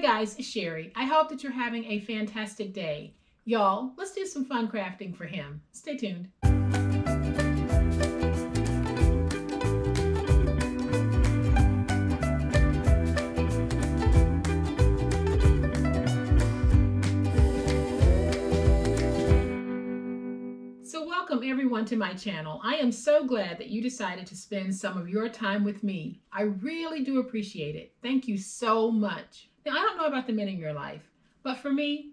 guys, it's Sherry. I hope that you're having a fantastic day. Y'all, let's do some fun crafting for him. Stay tuned. So welcome everyone to my channel. I am so glad that you decided to spend some of your time with me. I really do appreciate it. Thank you so much. Now, I don't know about the men in your life, but for me,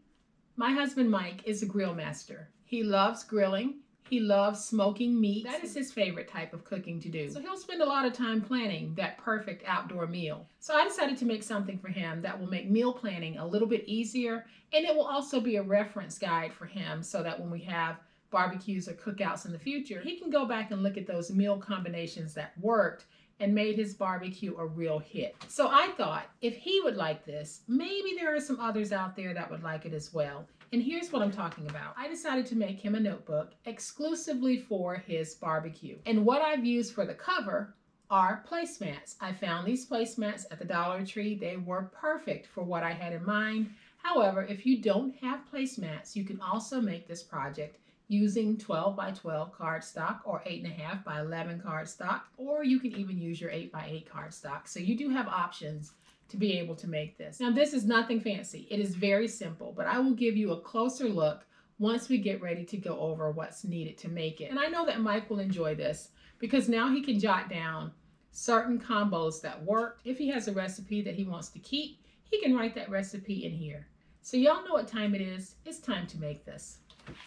my husband Mike is a grill master. He loves grilling. He loves smoking meat. That is his favorite type of cooking to do. So he'll spend a lot of time planning that perfect outdoor meal. So I decided to make something for him that will make meal planning a little bit easier, and it will also be a reference guide for him so that when we have barbecues or cookouts in the future, he can go back and look at those meal combinations that worked and made his barbecue a real hit. So I thought if he would like this, maybe there are some others out there that would like it as well. And here's what I'm talking about. I decided to make him a notebook exclusively for his barbecue. And what I've used for the cover are placemats. I found these placemats at the Dollar Tree. They were perfect for what I had in mind. However, if you don't have placemats, you can also make this project using 12 by 12 cardstock or 8.5 by 11 cardstock, or you can even use your 8 by 8 cardstock. So you do have options to be able to make this. Now this is nothing fancy. It is very simple, but I will give you a closer look once we get ready to go over what's needed to make it. And I know that Mike will enjoy this because now he can jot down certain combos that worked. If he has a recipe that he wants to keep, he can write that recipe in here. So y'all know what time it is. It's time to make this.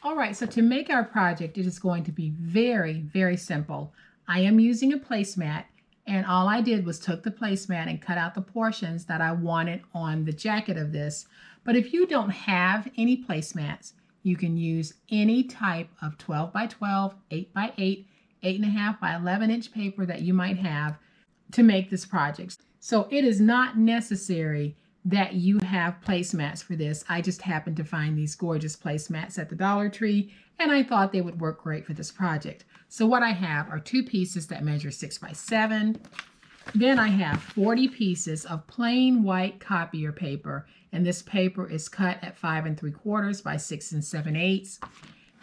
All right, so to make our project, it is going to be very, very simple. I am using a placemat, and all I did was took the placemat and cut out the portions that I wanted on the jacket of this. But if you don't have any placemats, you can use any type of 12 by 12, 8 by 8, 8.5 by 11 inch paper that you might have to make this project. So it is not necessary that you have placemats for this. I just happened to find these gorgeous placemats at the Dollar Tree, and I thought they would work great for this project. So what I have are 2 pieces that measure 6 by 7. Then I have 40 pieces of plain white copier paper, and this paper is cut at 5 3/4 by 6 7/8.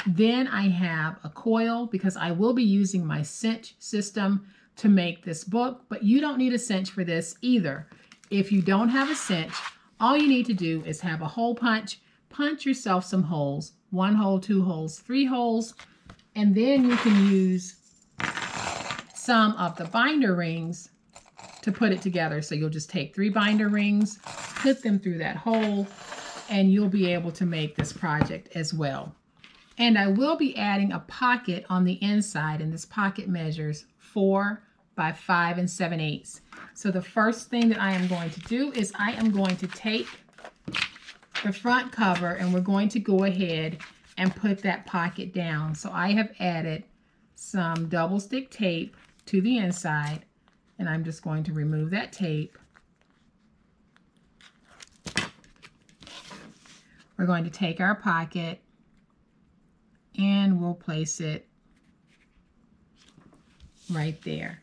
Then I have a coil because I will be using my cinch system to make this book, but you don't need a cinch for this either. If you don't have a cinch, all you need to do is have a hole punch. Punch yourself some holes, 1 hole, 2 holes, 3 holes, and then you can use some of the binder rings to put it together. So you'll just take 3 binder rings, put them through that hole, and you'll be able to make this project as well. And I will be adding a pocket on the inside, and this pocket measures 4 by 5 7/8. So the first thing that I am going to do is I am going to take the front cover and we're going to go ahead and put that pocket down. So I have added some double stick tape to the inside, and I'm just going to remove that tape. We're going to take our pocket and we'll place it right there.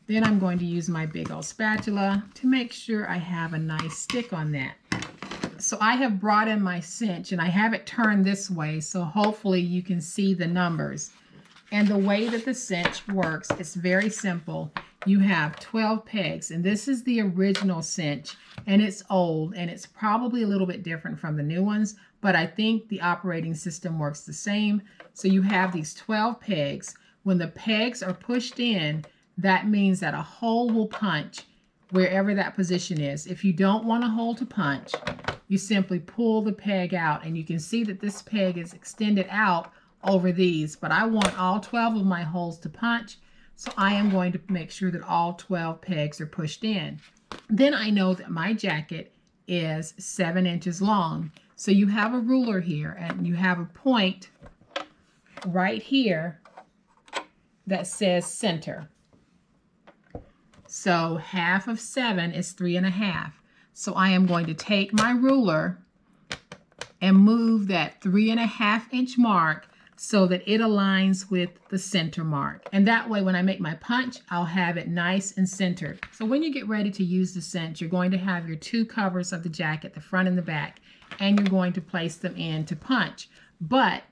Then I'm going to use my big old spatula to make sure I have a nice stick on that. So I have brought in my cinch and I have it turned this way, so hopefully you can see the numbers. And the way that the cinch works, it's very simple. You have 12 pegs, and this is the original cinch, and it's old, and it's probably a little bit different from the new ones, but I think the operating system works the same. So you have these 12 pegs. When the pegs are pushed in, that means that a hole will punch wherever that position is. If you don't want a hole to punch, you simply pull the peg out, and you can see that this peg is extended out over these, but I want all 12 of my holes to punch, so I am going to make sure that all 12 pegs are pushed in. Then I know that my jacket is 7 inches long. So you have a ruler here, and you have a point right here that says center. So half of 7 is 3.5. So I am going to take my ruler and move that 3.5 inch mark so that it aligns with the center mark. And that way, when I make my punch, I'll have it nice and centered. So when you get ready to use the cinch, you're going to have your two covers of the jacket, the front and the back, and you're going to place them in to punch. But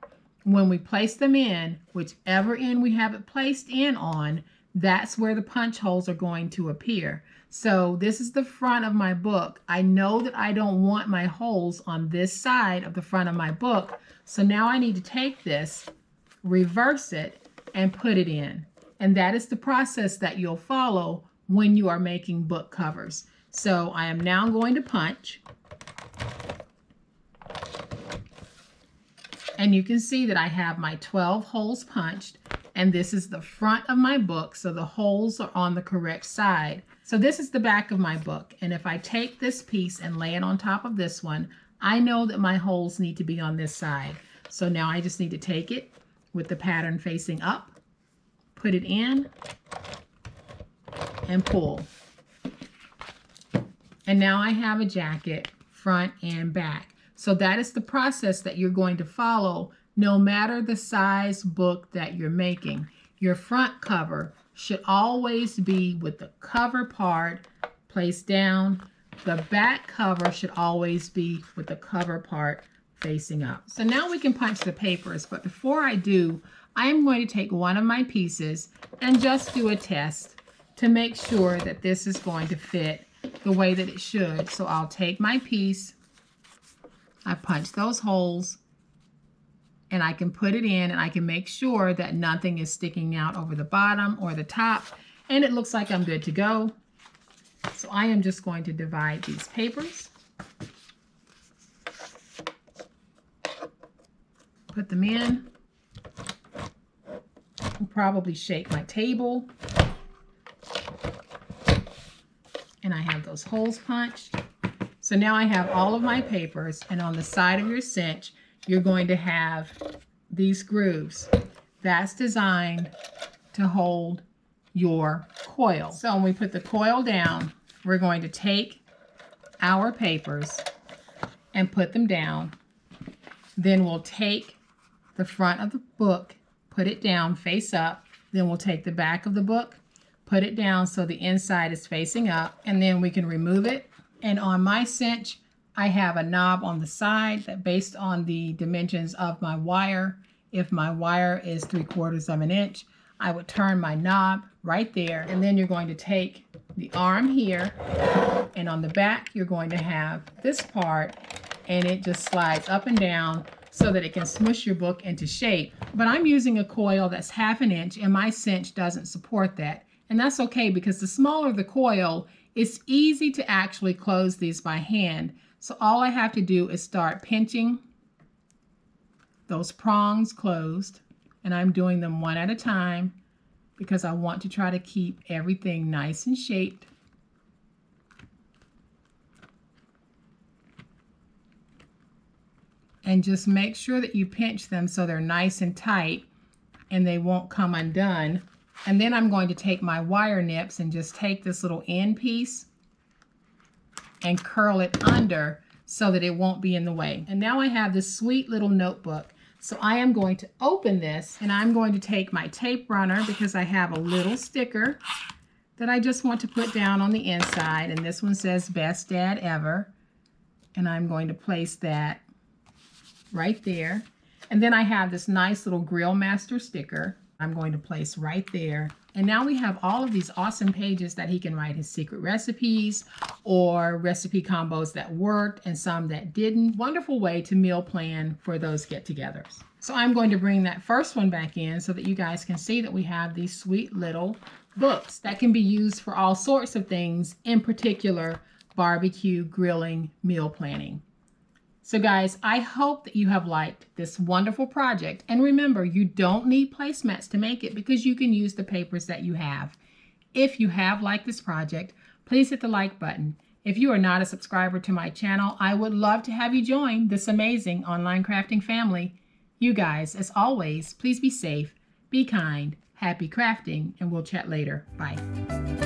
when we place them in, whichever end we have it placed in on, that's where the punch holes are going to appear. So this is the front of my book. I know that I don't want my holes on this side of the front of my book. So now I need to take this, reverse it, and put it in. And that is the process that you'll follow when you are making book covers. So I am now going to punch. And you can see that I have my 12 holes punched. And this is the front of my book, so the holes are on the correct side. So this is the back of my book. And if I take this piece and lay it on top of this one, I know that my holes need to be on this side. So now I just need to take it with the pattern facing up, put it in, and pull. And now I have a jacket front and back. So that is the process that you're going to follow no matter the size book that you're making. Your front cover should always be with the cover part placed down. The back cover should always be with the cover part facing up. So now we can punch the papers, but before I do, I am going to take one of my pieces and just do a test to make sure that this is going to fit the way that it should. So I'll take my piece, I punch those holes, and I can put it in and I can make sure that nothing is sticking out over the bottom or the top, and it looks like I'm good to go. So I am just going to divide these papers, put them in. I'll probably shake my table. And I have those holes punched. So now I have all of my papers, and on the side of your cinch, you're going to have these grooves. That's designed to hold your coil. So when we put the coil down, we're going to take our papers and put them down. Then we'll take the front of the book, put it down face up. Then we'll take the back of the book, put it down so the inside is facing up, and then we can remove it. And on my cinch, I have a knob on the side that, based on the dimensions of my wire, if my wire is 3/4 of an inch, I would turn my knob right there. And then you're going to take the arm here, and on the back, you're going to have this part, and it just slides up and down so that it can smush your book into shape. But I'm using a coil that's 1/2 inch, and my cinch doesn't support that. And that's okay, because the smaller the coil, it's easy to actually close these by hand. So all I have to do is start pinching those prongs closed, and I'm doing them one at a time because I want to try to keep everything nice and shaped. And just make sure that you pinch them so they're nice and tight and they won't come undone. And then I'm going to take my wire nips and just take this little end piece and curl it under so that it won't be in the way. And now I have this sweet little notebook. So I am going to open this, and I'm going to take my tape runner because I have a little sticker that I just want to put down on the inside. And this one says Best Dad Ever. And I'm going to place that right there. And then I have this nice little Grill Master sticker I'm going to place right there. And now we have all of these awesome pages that he can write his secret recipes or recipe combos that worked and some that didn't. Wonderful way to meal plan for those get-togethers. So I'm going to bring that first one back in so that you guys can see that we have these sweet little books that can be used for all sorts of things, in particular barbecue, grilling, meal planning. So guys, I hope that you have liked this wonderful project. And remember, you don't need placemats to make it because you can use the papers that you have. If you have liked this project, please hit the like button. If you are not a subscriber to my channel, I would love to have you join this amazing online crafting family. You guys, as always, please be safe, be kind, happy crafting, and we'll chat later. Bye.